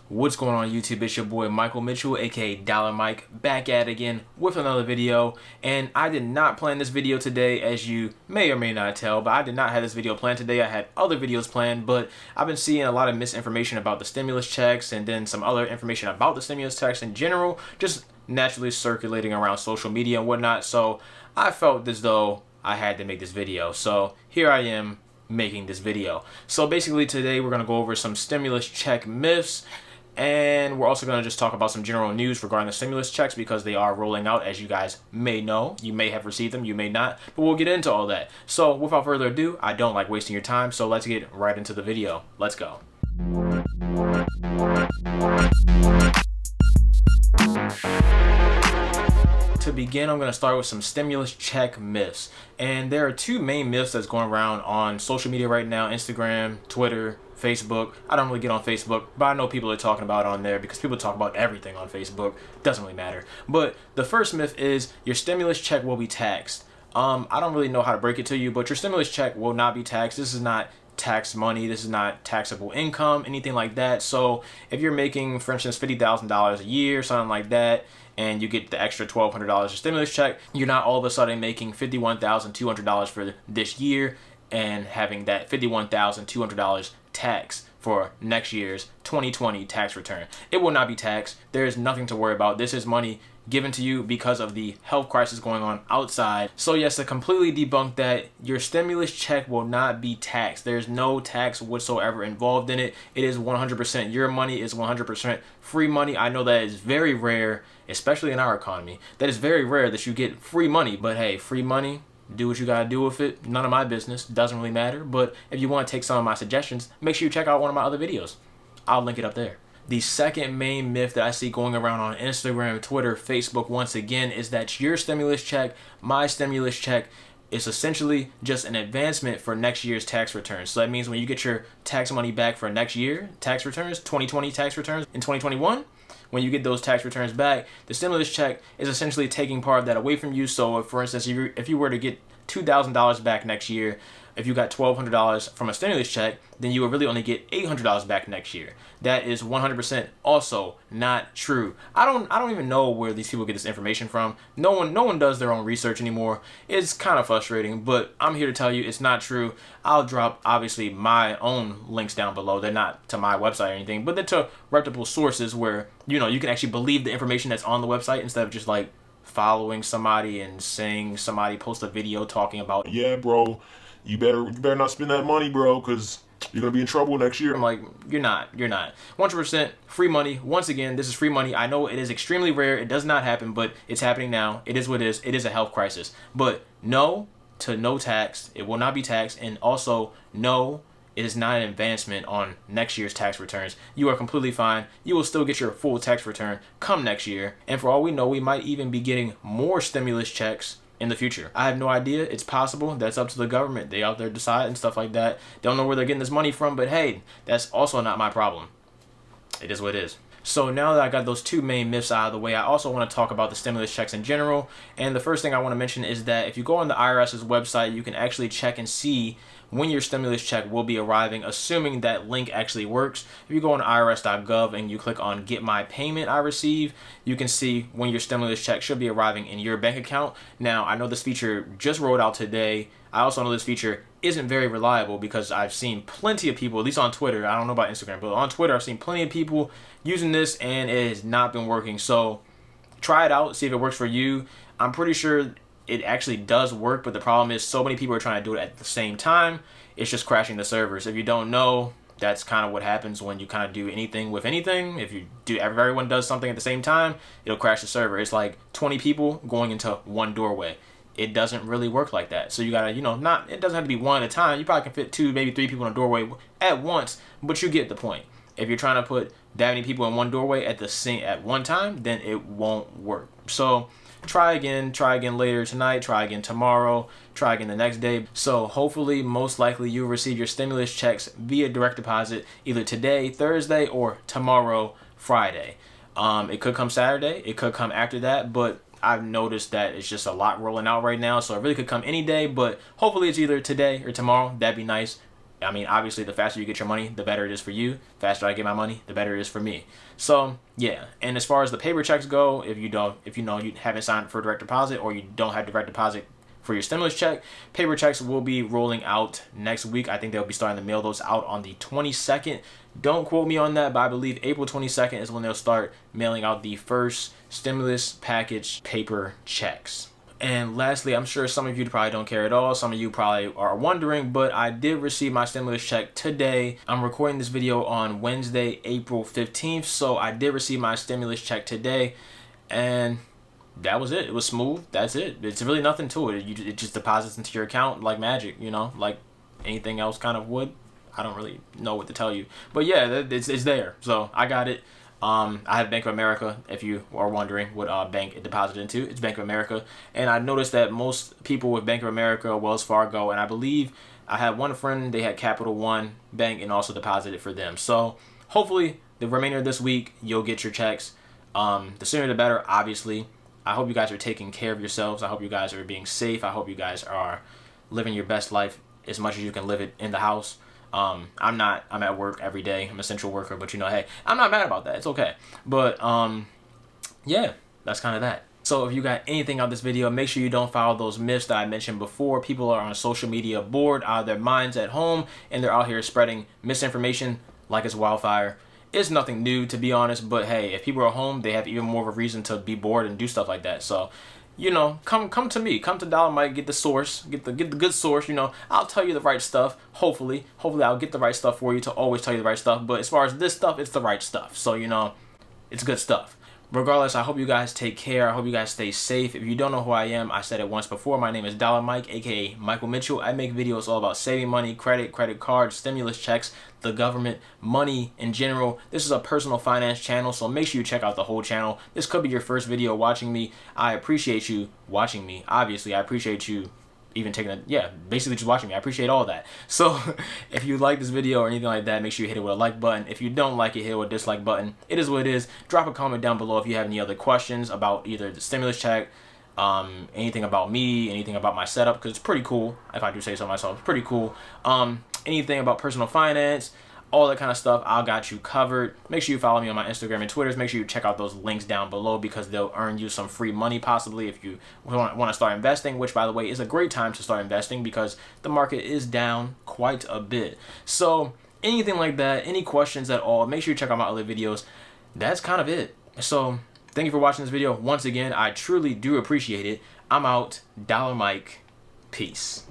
What's going on YouTube? It's your boy Michael Mitchell, aka Dollar Mike, back at it again with another video. And I did not plan this video today, as you may or may not tell, but I did not have this video planned today. I had other videos planned, but I've been seeing a lot of misinformation about the stimulus checks and then some other information about the stimulus checks in general, just naturally circulating around social media and whatnot. So I felt as though I had to make this video. So here I am making this video. So basically today we're going to go over some stimulus check myths. And we're also going to just talk about some general news regarding the stimulus checks because they are rolling out, as you guys may know. You may have received them, you may not, but we'll get into all that. So without further ado, I don't like wasting your time, so let's get right into the video. Let's go. To begin, I'm going to start with some stimulus check myths. And there are two main myths that's going around on social media right now: Instagram, Twitter, Facebook. I don't really get on Facebook, but I know people are talking about it on there because people talk about everything on Facebook. Doesn't really matter. But the first myth is your stimulus check will be taxed. I don't really know how to break it to you, but your stimulus check will not be taxed. This is not tax money. This is not taxable income, anything like that. So if you're making, for instance, $50,000 a year, something like that, and you get the extra $1,200 stimulus check, you're not all of a sudden making $51,200 for this year and having that $51,200 tax for next year's 2020 tax return. It will not be taxed. There is nothing to worry about. This is money given to you because of the health crisis going on outside. So yes, to completely debunk that, your stimulus check will not be taxed. There's no tax whatsoever involved in it. It is 100% your money. Is 100% free money. I know that is very rare, especially in our economy. That is very rare that you get free money. But hey, free money, do what you gotta do with it. None of my business. Doesn't really matter. But if you want to take some of my suggestions, make sure you check out one of my other videos. I'll link it up there. The second main myth that I see going around on Instagram, Twitter, Facebook, once again, is that your stimulus check, my stimulus check, is essentially just an advancement for next year's tax returns. So that means when you get your tax money back for next year, tax returns, 2020 tax returns in 2021, when you get those tax returns back, the stimulus check is essentially taking part of that away from you. So if, for instance, if you were to get $2,000 back next year, if you got $1,200 from a stimulus check, then you will really only get $800 back next year. That is 100% also not true. I don't even know where these people get this information from. No one does their own research anymore. It's kind of frustrating, but I'm here to tell you it's not true. I'll drop obviously my own links down below. They're not to my website or anything, but they're to reputable sources where you can actually believe the information that's on the website instead of just like following somebody and saying somebody post a video talking about, yeah, bro, you better not spend that money, bro, because you're going to be in trouble next year. I'm like, you're not. 100% free money. Once again, this is free money. I know it is extremely rare. It does not happen, but it's happening now. It is what it is. It is a health crisis. But no to no tax. It will not be taxed. And also, no, it is not an advancement on next year's tax returns. You are completely fine. You will still get your full tax return come next year. And for all we know, we might even be getting more stimulus checks in the future. I have no idea. It's possible. That's up to the government. They out there decide and stuff like that. Don't know where they're getting this money from, but hey, that's also not my problem. It is what it is. So now that I got those two main myths out of the way, I also want to talk about the stimulus checks in general. And the first thing I want to mention is that if you go on the IRS's website, you can actually check and see when your stimulus check will be arriving, assuming that link actually works. If you go on irs.gov and you click on Get My Payment I Receive, you can see when your stimulus check should be arriving in your bank account. Now, I know this feature just rolled out today. I also know this feature isn't very reliable because I've seen plenty of people, at least on Twitter, I don't know about Instagram, but on Twitter I've seen plenty of people using this and it has not been working. So try it out, see if it works for you. I'm pretty sure it actually does work, but the problem is so many people are trying to do it at the same time. It's just crashing the servers. If you don't know, that's kind of what happens when you kind of do anything with anything. If everyone does something at the same time, it'll crash the server. It's like 20 people going into one doorway. It doesn't really work like that. So you gotta, it doesn't have to be one at a time. You probably can fit 2, maybe 3 people in a doorway at once, but you get the point. If you're trying to put that many people in one doorway at one time, then it won't work. So try again later tonight, try again tomorrow, try again the next day. So hopefully, most likely, you'll receive your stimulus checks via direct deposit either today, Thursday, or tomorrow, Friday. It could come Saturday, it could come after that, but I've noticed that it's just a lot rolling out right now, so it really could come any day, but hopefully it's either today or tomorrow. That'd be nice. I mean, obviously, the faster you get your money, the better it is for you. Faster I get my money, the better it is for me. So yeah. And as far as the paper checks go, if you know you haven't signed for direct deposit, or you don't have direct deposit for your stimulus check, paper checks will be rolling out next week. I think they'll be starting to mail those out on the 22nd. Don't quote me on that, but I believe April 22nd is when they'll start mailing out the first stimulus package paper checks. And lastly, I'm sure some of you probably don't care at all. Some of you probably are wondering, but I did receive my stimulus check today. I'm recording this video on Wednesday, April 15th. So I did receive my stimulus check today, and that was it. It was smooth. That's it. It's really nothing to it. It just deposits into your account like magic, you know, like anything else kind of would. I don't really know what to tell you. But yeah, it's there. So I got it. I have Bank of America, if you are wondering what bank it deposited into. It's Bank of America. And I noticed that most people with Bank of America, Wells Fargo, and I believe I had one friend, they had Capital One Bank and also deposited for them. So hopefully the remainder of this week, you'll get your checks. The sooner the better, obviously. I hope you guys are taking care of yourselves. I hope you guys are being safe. I hope you guys are living your best life as much as you can live it in the house. I'm at work every day. I'm an essential worker, but you know, hey, I'm not mad about that. It's okay. But yeah, that's kind of that. So if you got anything out of this video, make sure you don't follow those myths that I mentioned before. People are on social media bored out of their minds at home, and they're out here spreading misinformation like it's wildfire. It's nothing new, to be honest, but hey, if people are home, they have even more of a reason to be bored and do stuff like that. So, you know, come to me, come to Dollar Mike, get the source, get the good source. You know, I'll tell you the right stuff. Hopefully I'll get the right stuff for you to always tell you the right stuff. But as far as this stuff, it's the right stuff. So, you know, it's good stuff. Regardless, I hope you guys take care. I hope you guys stay safe. If you don't know who I am, I said it once before. My name is Dollar Mike, aka Michael Mitchell. I make videos all about saving money, credit cards, stimulus checks, the government, money in general. This is a personal finance channel, so make sure you check out the whole channel. This could be your first video watching me. I appreciate you watching me. Obviously, I appreciate you even taking basically just watching me. I appreciate all that. So if you like this video or anything like that, make sure you hit it with a like button. If you don't like it, hit it with a dislike button. It is what it is. Drop a comment down below if you have any other questions about either the stimulus check, anything about me, anything about my setup, because it's pretty cool. If I do say so myself, it's pretty cool. Anything about personal finance, all that kind of stuff, I got you covered. Make sure you follow me on my Instagram and Twitters. Make sure you check out those links down below, because they'll earn you some free money possibly if you want to start investing, which, by the way, is a great time to start investing because the market is down quite a bit. So anything like that, any questions at all, make sure you check out my other videos. That's kind of it. So thank you for watching this video. Once again, I truly do appreciate it. I'm out. Dollar Mike. Peace.